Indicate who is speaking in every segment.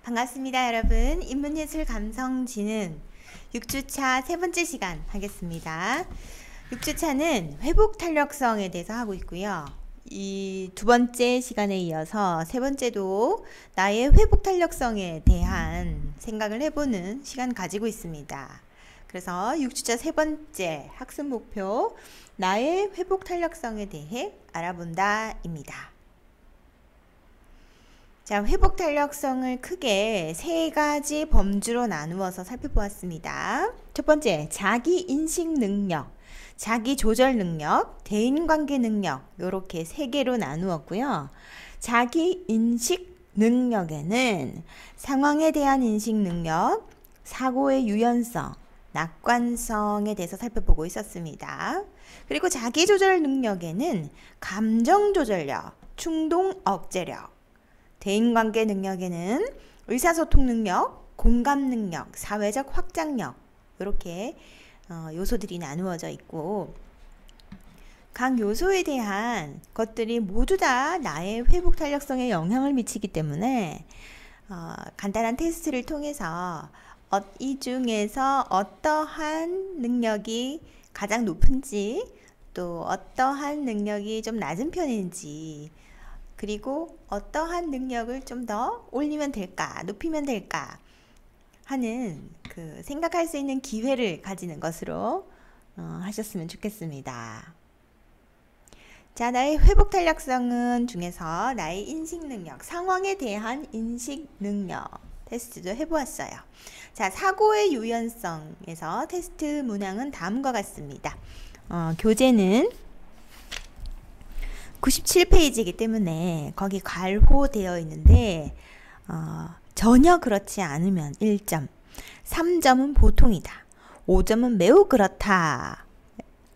Speaker 1: 반갑습니다, 여러분. 인문예술 감성지능 6주차 세 번째 시간 하겠습니다. 6주차는 회복 탄력성에 대해서 하고 있고요. 이 두 번째 시간에 이어서 세 번째도 나의 회복 탄력성에 대한 생각을 해보는 시간 가지고 있습니다. 그래서 6주차 세 번째 학습 목표, 나의 회복 탄력성에 대해 알아본다 입니다. 자, 회복 탄력성을 크게 세 가지 범주로 나누어서 살펴보았습니다. 첫 번째, 자기 인식 능력, 자기 조절 능력, 대인관계 능력, 이렇게 세 개로 나누었고요. 자기 인식 능력에는 상황에 대한 인식 능력, 사고의 유연성, 낙관성에 대해서 살펴보고 있었습니다. 그리고 자기 조절 능력에는 감정 조절력, 충동 억제력, 대인관계 능력에는 의사소통 능력, 공감 능력, 사회적 확장력, 이렇게 요소들이 나누어져 있고, 각 요소에 대한 것들이 모두 다 나의 회복 탄력성에 영향을 미치기 때문에 간단한 테스트를 통해서 이 중에서 어떠한 능력이 가장 높은지, 또 어떠한 능력이 좀 낮은 편인지, 그리고 어떠한 능력을 좀 더 올리면 될까, 높이면 될까 하는 생각할 수 있는 기회를 가지는 것으로 하셨으면 좋겠습니다. 자, 나의 회복 탄력성은 중에서 나의 인식 능력, 상황에 대한 인식 능력 테스트도 해보았어요. 자, 사고의 유연성에서 테스트 문항은 다음과 같습니다. 교재는 97페이지이기 때문에 거기 괄호되어 있는데 전혀 그렇지 않으면 1점, 3점은 보통이다, 5점은 매우 그렇다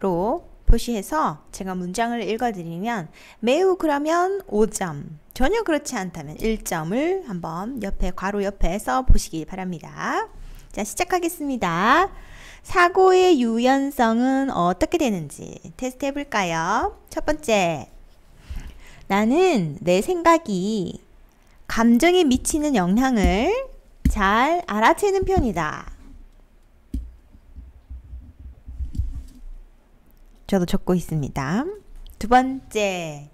Speaker 1: 로 표시해서 제가 문장을 읽어드리면 매우 그러면 5점, 전혀 그렇지 않다면 1점을 한번 옆에 괄호 옆에 써 보시기 바랍니다. 자, 시작하겠습니다. 사고의 유연성은 어떻게 되는지 테스트 해볼까요? 첫 번째, 나는 내 생각이 감정에 미치는 영향을 잘 알아채는 편이다. 저도 적고 있습니다. 두 번째,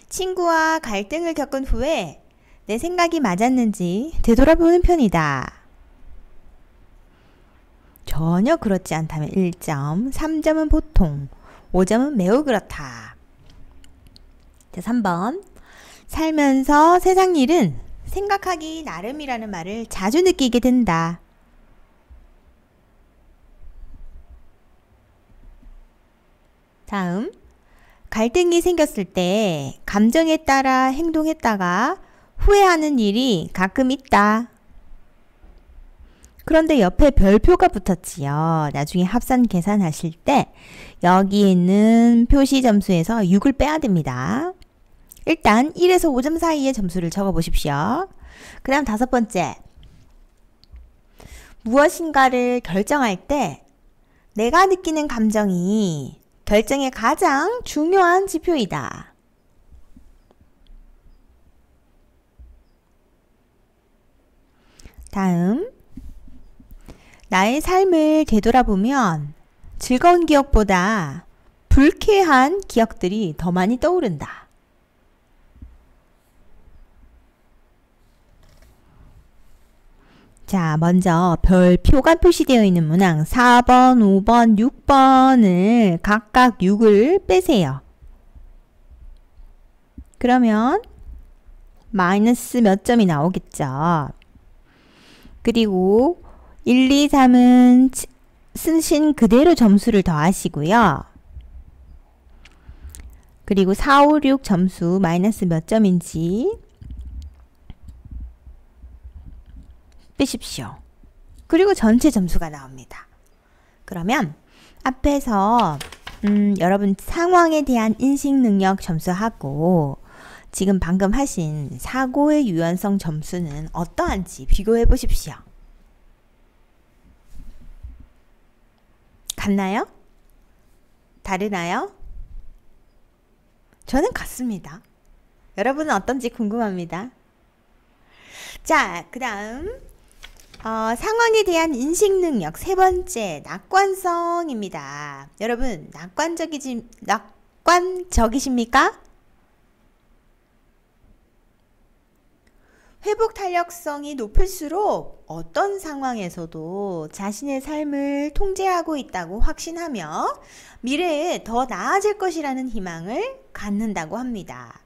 Speaker 1: 친구와 갈등을 겪은 후에 내 생각이 맞았는지 되돌아보는 편이다. 전혀 그렇지 않다면 1점, 3점은 보통, 5점은 매우 그렇다. 자, 3번, 살면서 세상 일은 생각하기 나름이라는 말을 자주 느끼게 된다. 다음, 갈등이 생겼을 때 감정에 따라 행동했다가 후회하는 일이 가끔 있다. 그런데 옆에 별표가 붙었지요. 나중에 합산 계산하실 때 여기 있는 표시 점수에서 6을 빼야 됩니다. 일단 1에서 5점 사이의 점수를 적어 보십시오. 그 다음 다섯 번째, 무엇인가를 결정할 때 내가 느끼는 감정이 결정의 가장 중요한 지표이다. 다음, 나의 삶을 되돌아보면 즐거운 기억보다 불쾌한 기억들이 더 많이 떠오른다. 자, 먼저 별표가 표시되어 있는 문항 4번, 5번, 6번을 각각 6을 빼세요. 그러면 마이너스 몇 점이 나오겠죠. 그리고 1, 2, 3은 쓰신 그대로 점수를 더하시고요. 그리고 4, 5, 6 점수 마이너스 몇 점인지 빼십시오. 그리고 전체 점수가 나옵니다. 그러면 앞에서 여러분 상황에 대한 인식 능력 점수하고 지금 방금 하신 사고의 유연성 점수는 어떠한지 비교해 보십시오. 같나요? 다르나요? 저는 같습니다. 여러분은 어떤지 궁금합니다. 자, 그 다음 상황에 대한 인식 능력 세 번째, 낙관성입니다. 여러분, 낙관적이십니까? 회복 탄력성이 높을수록 어떤 상황에서도 자신의 삶을 통제하고 있다고 확신하며 미래에 더 나아질 것이라는 희망을 갖는다고 합니다.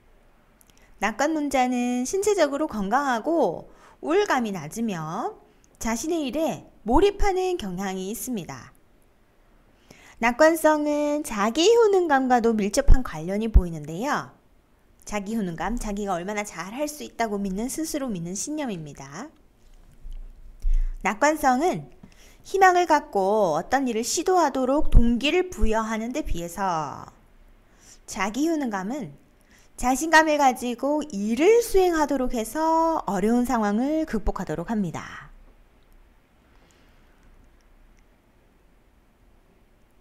Speaker 1: 낙관론자는 신체적으로 건강하고 우울감이 낮으며 자신의 일에 몰입하는 경향이 있습니다. 낙관성은 자기 효능감과도 밀접한 관련이 보이는데요. 자기 효능감, 자기가 얼마나 잘할 수 있다고 스스로 믿는 신념입니다. 낙관성은 희망을 갖고 어떤 일을 시도하도록 동기를 부여하는 데 비해서 자기 효능감은 자신감을 가지고 일을 수행하도록 해서 어려운 상황을 극복하도록 합니다.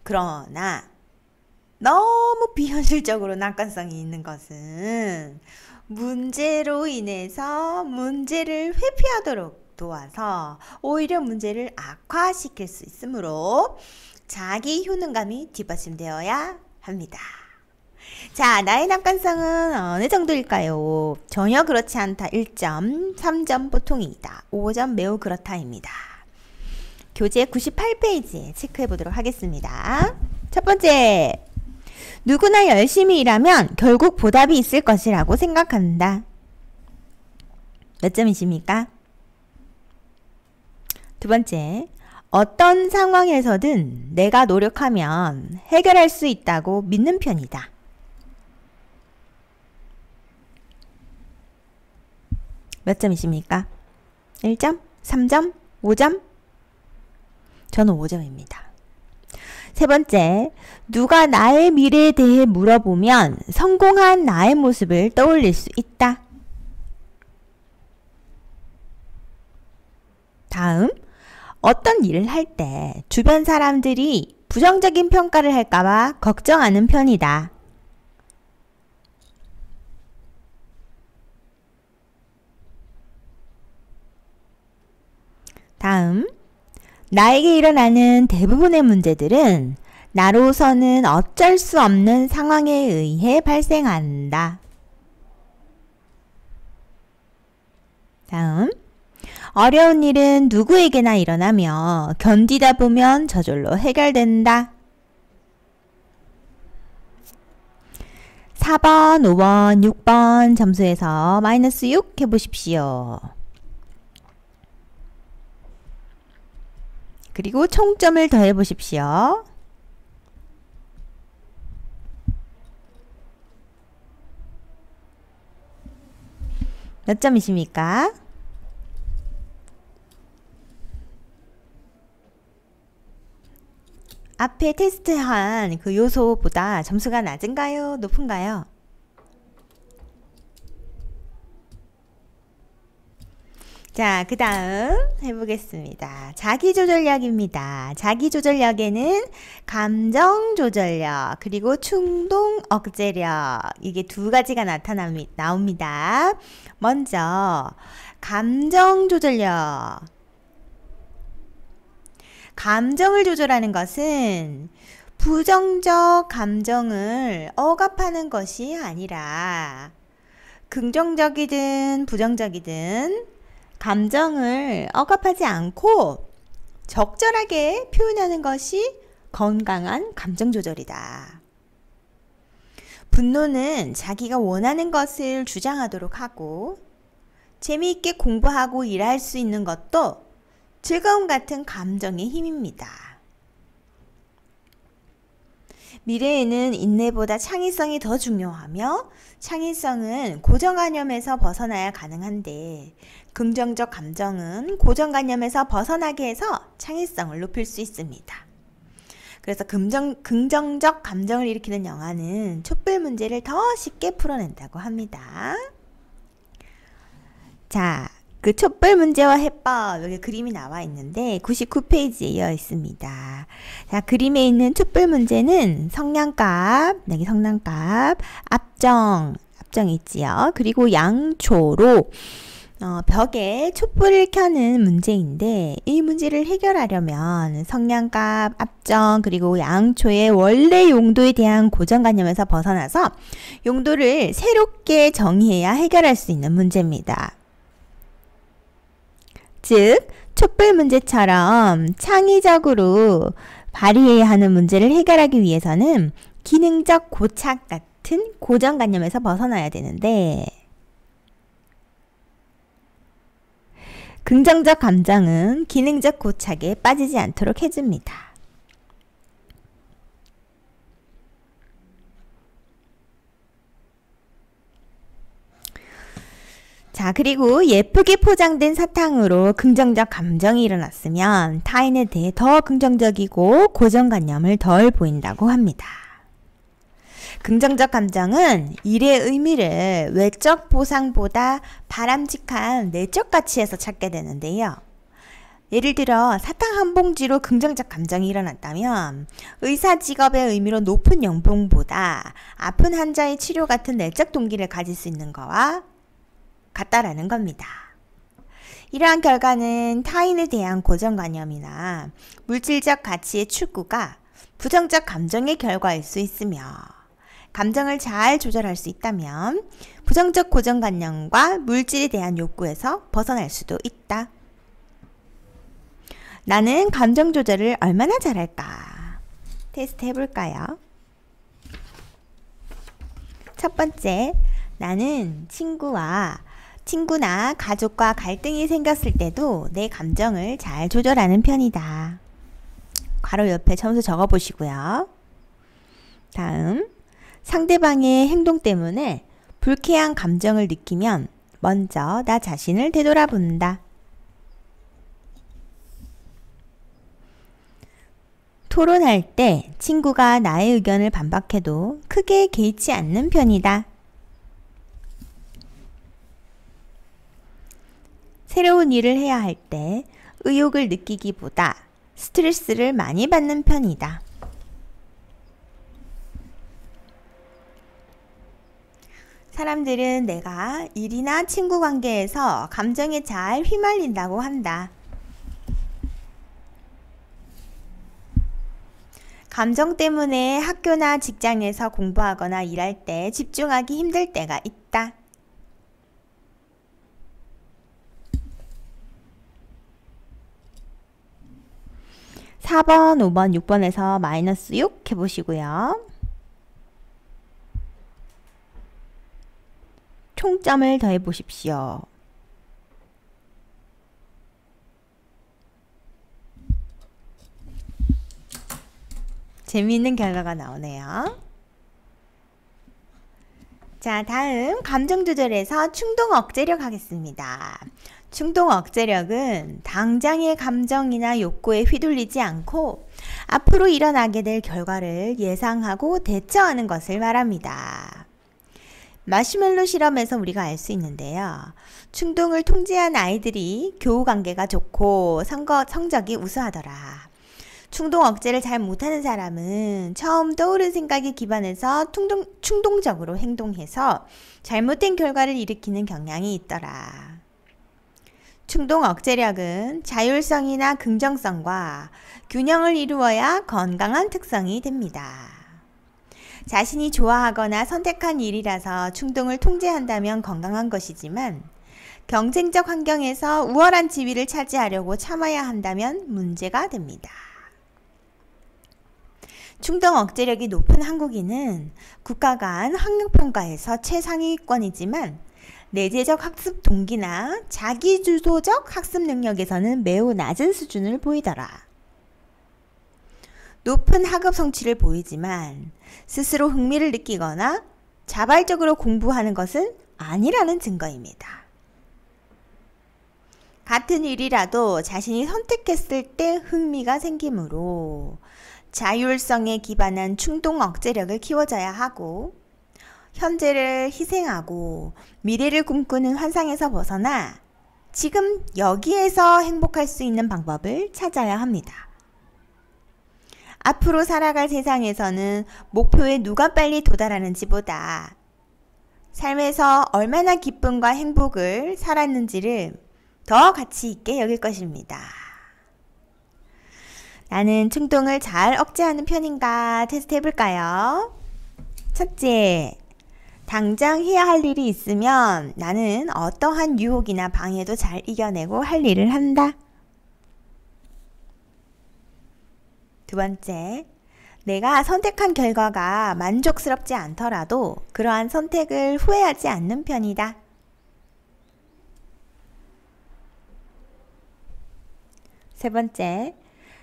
Speaker 1: 그러나 너무 비현실적으로 낙관성이 있는 것은 문제로 인해서 문제를 회피하도록 도와서 오히려 문제를 악화시킬 수 있으므로 자기 효능감이 뒷받침되어야 합니다. 자, 나의 낙관성은 어느 정도일까요? 전혀 그렇지 않다 1점, 3점 보통이다, 5점 매우 그렇다입니다. 교재 98페이지에 체크해 보도록 하겠습니다. 첫 번째, 누구나 열심히 일하면 결국 보답이 있을 것이라고 생각한다. 몇 점이십니까? 두 번째, 어떤 상황에서든 내가 노력하면 해결할 수 있다고 믿는 편이다. 몇 점이십니까? 1점? 3점? 5점? 저는 5점입니다. 세 번째, 누가 나의 미래에 대해 물어보면 성공한 나의 모습을 떠올릴 수 있다. 다음, 어떤 일을 할 때 주변 사람들이 부정적인 평가를 할까봐 걱정하는 편이다. 다음, 나에게 일어나는 대부분의 문제들은 나로서는 어쩔 수 없는 상황에 의해 발생한다. 다음, 어려운 일은 누구에게나 일어나며 견디다 보면 저절로 해결된다. 4번, 5번, 6번 점수에서 마이너스 6 해보십시오. 그리고 총점을 더해 보십시오. 몇 점이십니까? 앞에 테스트한 그 요소보다 점수가 낮은가요? 높은가요? 자, 그 다음 해보겠습니다. 자기조절력입니다. 자기조절력에는 감정조절력, 그리고 충동 억제력, 이게 두 가지가 나옵니다. 먼저 감정조절력. 감정을 조절하는 것은 부정적 감정을 억압하는 것이 아니라 긍정적이든 부정적이든 감정을 억압하지 않고 적절하게 표현하는 것이 건강한 감정 조절이다. 분노는 자기가 원하는 것을 주장하도록 하고 재미있게 공부하고 일할 수 있는 것도 즐거움 같은 감정의 힘입니다. 미래에는 인내보다 창의성이 더 중요하며 창의성은 고정관념에서 벗어나야 가능한데 긍정적 감정은 고정관념에서 벗어나게 해서 창의성을 높일 수 있습니다. 그래서 긍정적 감정을 일으키는 영화는 촛불 문제를 더 쉽게 풀어낸다고 합니다. 자, 그 촛불 문제와 해법, 여기 그림이 나와 있는데 99페이지에 이어 있습니다. 자, 그림에 있는 촛불 문제는 성량값, 여기 성량값, 압정이 있지요. 그리고 양초로 벽에 촛불을 켜는 문제인데 이 문제를 해결하려면 성냥갑, 압정, 그리고 양초의 원래 용도에 대한 고정관념에서 벗어나서 용도를 새롭게 정의해야 해결할 수 있는 문제입니다. 즉, 촛불 문제처럼 창의적으로 발휘해야 하는 문제를 해결하기 위해서는 기능적 고착 같은 고정관념에서 벗어나야 되는데 긍정적 감정은 기능적 고착에 빠지지 않도록 해줍니다. 자, 그리고 예쁘게 포장된 사탕으로 긍정적 감정이 일어났으면 타인에 대해 더 긍정적이고 고정관념을 덜 보인다고 합니다. 긍정적 감정은 일의 의미를 외적 보상보다 바람직한 내적 가치에서 찾게 되는데요. 예를 들어 사탕 한 봉지로 긍정적 감정이 일어났다면 의사 직업의 의미로 높은 연봉보다 아픈 환자의 치료 같은 내적 동기를 가질 수 있는 거와 같다라는 겁니다. 이러한 결과는 타인에 대한 고정관념이나 물질적 가치의 추구가 부정적 감정의 결과일 수 있으며 감정을 잘 조절할 수 있다면 부정적 고정관념과 물질에 대한 욕구에서 벗어날 수도 있다. 나는 감정 조절을 얼마나 잘할까? 테스트 해볼까요? 첫 번째, 나는 친구나 가족과 갈등이 생겼을 때도 내 감정을 잘 조절하는 편이다. 괄호 옆에 점수 적어보시고요. 다음, 상대방의 행동 때문에 불쾌한 감정을 느끼면 먼저 나 자신을 되돌아본다. 토론할 때 친구가 나의 의견을 반박해도 크게 개의치 않는 편이다. 새로운 일을 해야 할 때 의욕을 느끼기보다 스트레스를 많이 받는 편이다. 사람들은 내가 일이나 친구 관계에서 감정에 잘 휘말린다고 한다. 감정 때문에 학교나 직장에서 공부하거나 일할 때 집중하기 힘들 때가 있다. (4번) (5번) (6번에서) 마이너스 6 해보시고요. 총점을 더해 보십시오. 재미있는 결과가 나오네요. 자, 다음 감정 조절에서 충동 억제력 하겠습니다. 충동 억제력은 당장의 감정이나 욕구에 휘둘리지 않고 앞으로 일어나게 될 결과를 예상하고 대처하는 것을 말합니다. 마시멜로 실험에서 우리가 알 수 있는데요. 충동을 통제한 아이들이 교우 관계가 좋고 성적이 우수하더라. 충동 억제를 잘 못하는 사람은 처음 떠오른 생각에 기반해서 충동적으로 행동해서 잘못된 결과를 일으키는 경향이 있더라. 충동 억제력은 자율성이나 긍정성과 균형을 이루어야 건강한 특성이 됩니다. 자신이 좋아하거나 선택한 일이라서 충동을 통제한다면 건강한 것이지만 경쟁적 환경에서 우월한 지위를 차지하려고 참아야 한다면 문제가 됩니다. 충동 억제력이 높은 한국인은 국가 간 학력평가에서 최상위권이지만 내재적 학습 동기나 자기주도적 학습 능력에서는 매우 낮은 수준을 보이더라. 높은 학업 성취를 보이지만 스스로 흥미를 느끼거나 자발적으로 공부하는 것은 아니라는 증거입니다. 같은 일이라도 자신이 선택했을 때 흥미가 생기므로 자율성에 기반한 충동 억제력을 키워줘야 하고 현재를 희생하고 미래를 꿈꾸는 환상에서 벗어나 지금 여기에서 행복할 수 있는 방법을 찾아야 합니다. 앞으로 살아갈 세상에서는 목표에 누가 빨리 도달하는지보다 삶에서 얼마나 기쁨과 행복을 살았는지를 더 가치 있게 여길 것입니다. 나는 충동을 잘 억제하는 편인가 테스트 해볼까요? 첫째, 당장 해야 할 일이 있으면 나는 어떠한 유혹이나 방해도 잘 이겨내고 할 일을 한다. 두 번째, 내가 선택한 결과가 만족스럽지 않더라도 그러한 선택을 후회하지 않는 편이다. 세 번째,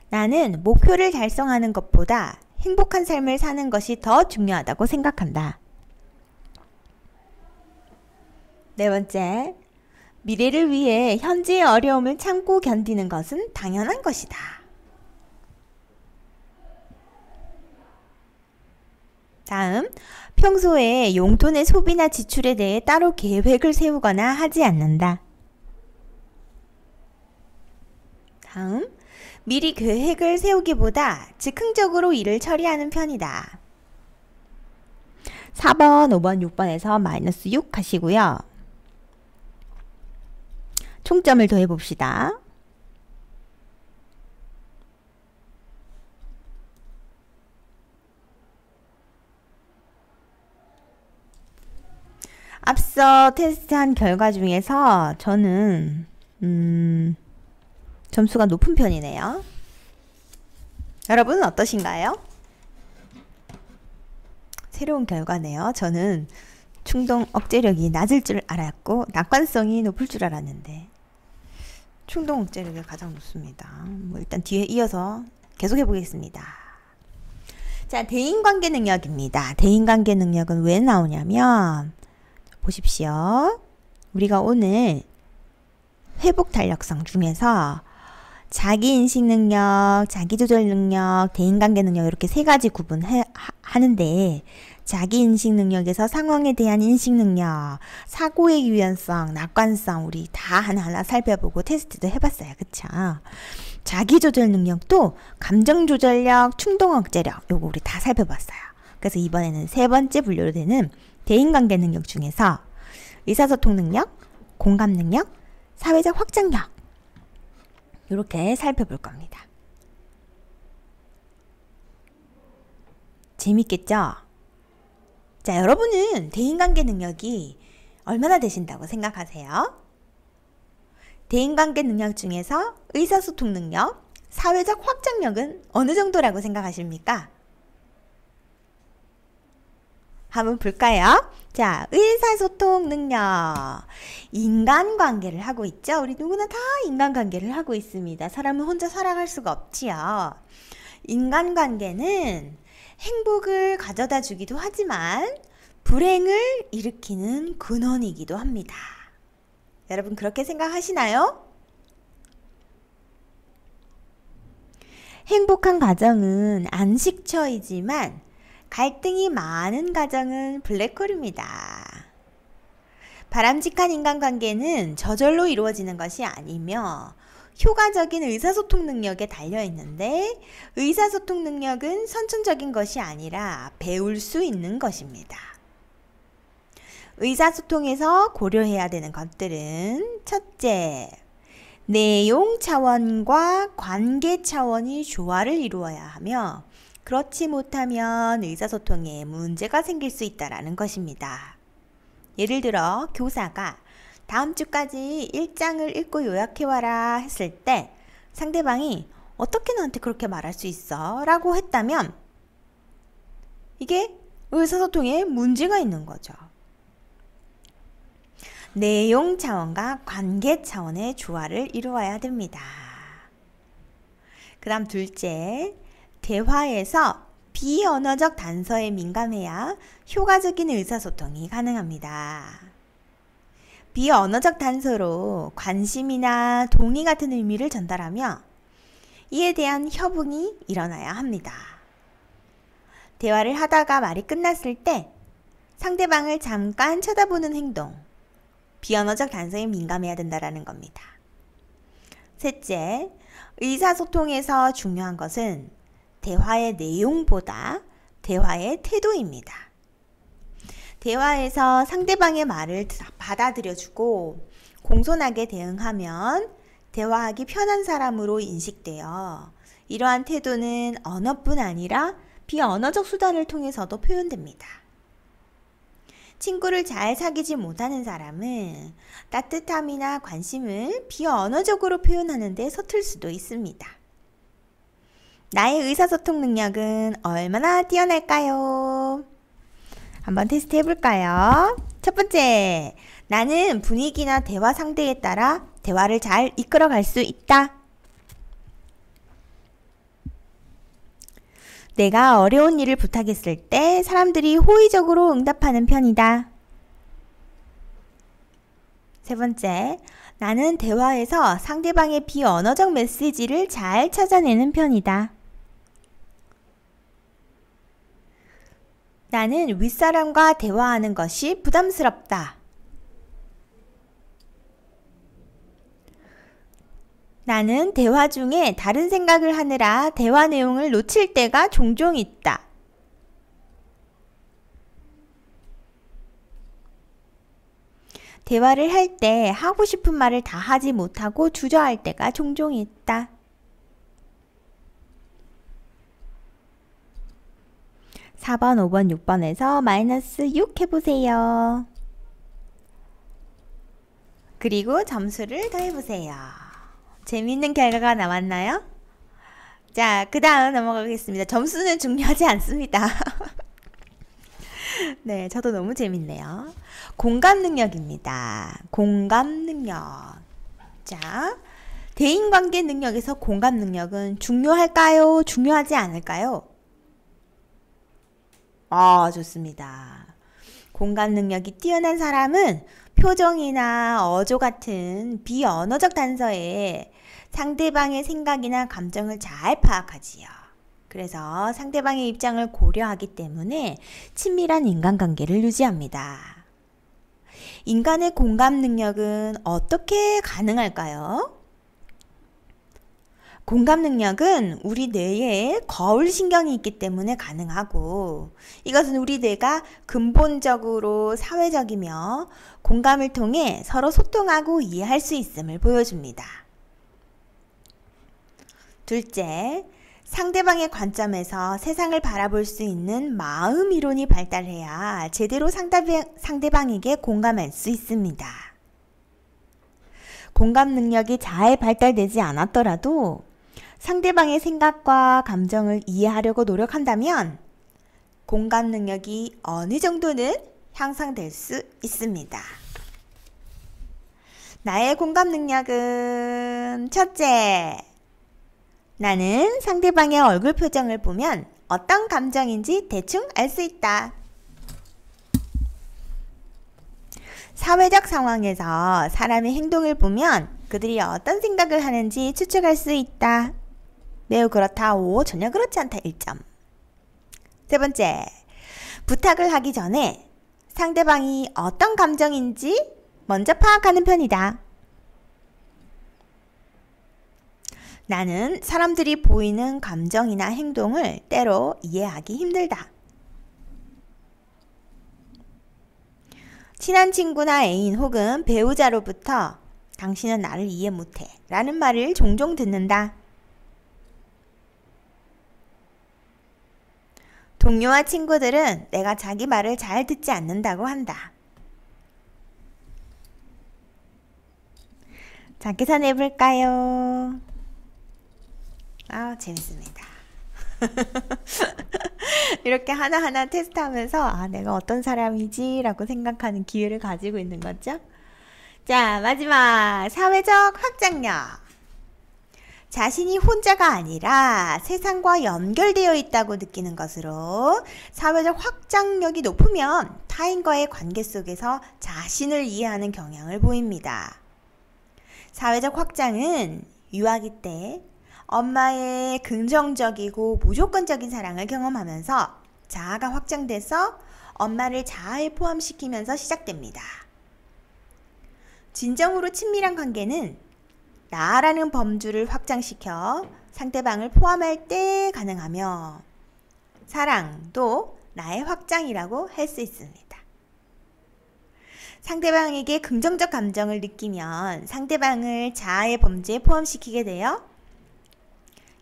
Speaker 1: 나는 목표를 달성하는 것보다 행복한 삶을 사는 것이 더 중요하다고 생각한다. 네 번째, 미래를 위해 현재의 어려움을 참고 견디는 것은 당연한 것이다. 다음, 평소에 용돈의 소비나 지출에 대해 따로 계획을 세우거나 하지 않는다. 다음, 미리 계획을 세우기보다 즉흥적으로 일을 처리하는 편이다. 4번, 5번, 6번에서 마이너스 6 하시고요. 총점을 더해 봅시다. 앞서 테스트한 결과 중에서 저는 점수가 높은 편이네요. 여러분은 어떠신가요? 새로운 결과네요. 저는 충동 억제력이 낮을 줄 알았고 낙관성이 높을 줄 알았는데 충동 억제력이 가장 높습니다. 일단 뒤에 이어서 계속 해보겠습니다. 자, 대인관계 능력입니다. 대인관계 능력은 왜 나오냐면 보십시오. 우리가 오늘 회복 탄력성 중에서 자기인식 능력, 자기조절 능력, 대인관계 능력 이렇게 세 가지 구분하는데 자기인식 능력에서 상황에 대한 인식 능력, 사고의 유연성, 낙관성 우리 다 하나하나 살펴보고 테스트도 해봤어요. 그쵸? 자기조절 능력도 감정조절력, 충동억제력 요거 우리 다 살펴봤어요. 그래서 이번에는 세 번째 분류로 되는 대인관계 능력 중에서 의사소통 능력, 공감 능력, 사회적 확장력 이렇게 살펴볼 겁니다. 재밌겠죠? 자, 여러분은 대인관계 능력이 얼마나 되신다고 생각하세요? 대인관계 능력 중에서 의사소통 능력, 사회적 확장력은 어느 정도라고 생각하십니까? 한번 볼까요? 자, 의사소통 능력. 인간관계를 하고 있죠? 우리 누구나 다 인간관계를 하고 있습니다. 사람은 혼자 살아갈 수가 없지요. 인간관계는 행복을 가져다 주기도 하지만 불행을 일으키는 근원이기도 합니다. 여러분 그렇게 생각하시나요? 행복한 가정은 안식처이지만 갈등이 많은 가정은 블랙홀입니다. 바람직한 인간관계는 저절로 이루어지는 것이 아니며 효과적인 의사소통 능력에 달려있는데 의사소통 능력은 선천적인 것이 아니라 배울 수 있는 것입니다. 의사소통에서 고려해야 되는 것들은 첫째, 내용 차원과 관계 차원이 조화를 이루어야 하며 그렇지 못하면 의사소통에 문제가 생길 수 있다는 것입니다. 예를 들어 교사가 다음 주까지 1장을 읽고 요약해와라 했을 때 상대방이 어떻게 너한테 그렇게 말할 수 있어? 라고 했다면 이게 의사소통에 문제가 있는 거죠. 내용 차원과 관계 차원의 조화를 이루어야 됩니다. 그 다음 둘째, 대화에서 비언어적 단서에 민감해야 효과적인 의사소통이 가능합니다. 비언어적 단서로 관심이나 동의 같은 의미를 전달하며 이에 대한 협응이 일어나야 합니다. 대화를 하다가 말이 끝났을 때 상대방을 잠깐 쳐다보는 행동, 비언어적 단서에 민감해야 된다는 겁니다. 셋째, 의사소통에서 중요한 것은 대화의 내용보다 대화의 태도입니다. 대화에서 상대방의 말을 받아들여주고 공손하게 대응하면 대화하기 편한 사람으로 인식되어 이러한 태도는 언어뿐 아니라 비언어적 수단을 통해서도 표현됩니다. 친구를 잘 사귀지 못하는 사람은 따뜻함이나 관심을 비언어적으로 표현하는 데 서툴 수도 있습니다. 나의 의사소통 능력은 얼마나 뛰어날까요? 한번 테스트 해볼까요? 첫 번째, 나는 분위기나 대화 상대에 따라 대화를 잘 이끌어갈 수 있다. 내가 어려운 일을 부탁했을 때 사람들이 호의적으로 응답하는 편이다. 세 번째, 나는 대화에서 상대방의 비언어적 메시지를 잘 찾아내는 편이다. 나는 윗사람과 대화하는 것이 부담스럽다. 나는 대화 중에 다른 생각을 하느라 대화 내용을 놓칠 때가 종종 있다. 대화를 할 때 하고 싶은 말을 다 하지 못하고 주저할 때가 종종 있다. 4번, 5번, 6번에서 마이너스 6 해보세요. 그리고 점수를 더해보세요. 재미있는 결과가 나왔나요? 자, 그 다음 넘어가겠습니다. 점수는 중요하지 않습니다. 네, 저도 너무 재밌네요. 공감 능력입니다. 공감 능력. 자, 대인관계 능력에서 공감 능력은 중요할까요? 중요하지 않을까요? 좋습니다. 공감 능력이 뛰어난 사람은 표정이나 어조 같은 비언어적 단서에 상대방의 생각이나 감정을 잘 파악하지요. 그래서 상대방의 입장을 고려하기 때문에 친밀한 인간관계를 유지합니다. 인간의 공감 능력은 어떻게 가능할까요? 공감 능력은 우리 뇌에 거울 신경이 있기 때문에 가능하고 이것은 우리 뇌가 근본적으로 사회적이며 공감을 통해 서로 소통하고 이해할 수 있음을 보여줍니다. 둘째, 상대방의 관점에서 세상을 바라볼 수 있는 마음 이론이 발달해야 제대로 상대방에게 공감할 수 있습니다. 공감 능력이 잘 발달되지 않았더라도 상대방의 생각과 감정을 이해하려고 노력한다면 공감 능력이 어느 정도는 향상될 수 있습니다. 나의 공감 능력은 첫째, 나는 상대방의 얼굴 표정을 보면 어떤 감정인지 대충 알 수 있다. 사회적 상황에서 사람의 행동을 보면 그들이 어떤 생각을 하는지 추측할 수 있다. 매우 그렇다. 오, 전혀 그렇지 않다. 1점. 세 번째, 부탁을 하기 전에 상대방이 어떤 감정인지 먼저 파악하는 편이다. 나는 사람들이 보이는 감정이나 행동을 때로 이해하기 힘들다. 친한 친구나 애인 혹은 배우자로부터 당신은 나를 이해 못해 라는 말을 종종 듣는다. 동료와 친구들은 내가 자기 말을 잘 듣지 않는다고 한다. 자, 계산해 볼까요? 재밌습니다. 이렇게 하나하나 테스트하면서 내가 어떤 사람이지? 라고 생각하는 기회를 가지고 있는 거죠. 자, 마지막 사회적 확장력. 자신이 혼자가 아니라 세상과 연결되어 있다고 느끼는 것으로 사회적 확장력이 높으면 타인과의 관계 속에서 자신을 이해하는 경향을 보입니다. 사회적 확장은 유아기 때 엄마의 긍정적이고 무조건적인 사랑을 경험하면서 자아가 확장돼서 엄마를 자아에 포함시키면서 시작됩니다. 진정으로 친밀한 관계는 나라는 범주를 확장시켜 상대방을 포함할 때 가능하며 사랑도 나의 확장이라고 할 수 있습니다. 상대방에게 긍정적 감정을 느끼면 상대방을 자아의 범죄에 포함시키게 되어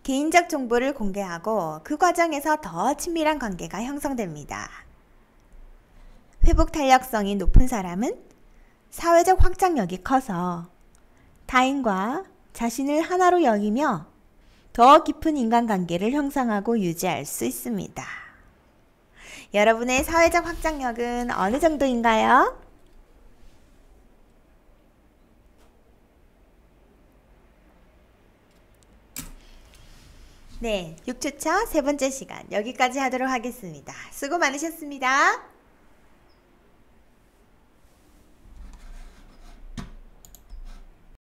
Speaker 1: 개인적 정보를 공개하고 그 과정에서 더 친밀한 관계가 형성됩니다. 회복 탄력성이 높은 사람은 사회적 확장력이 커서 타인과 자신을 하나로 여기며 더 깊은 인간관계를 형성하고 유지할 수 있습니다. 여러분의 사회적 확장력은 어느 정도인가요? 네, 6주차 세 번째 시간 여기까지 하도록 하겠습니다. 수고 많으셨습니다.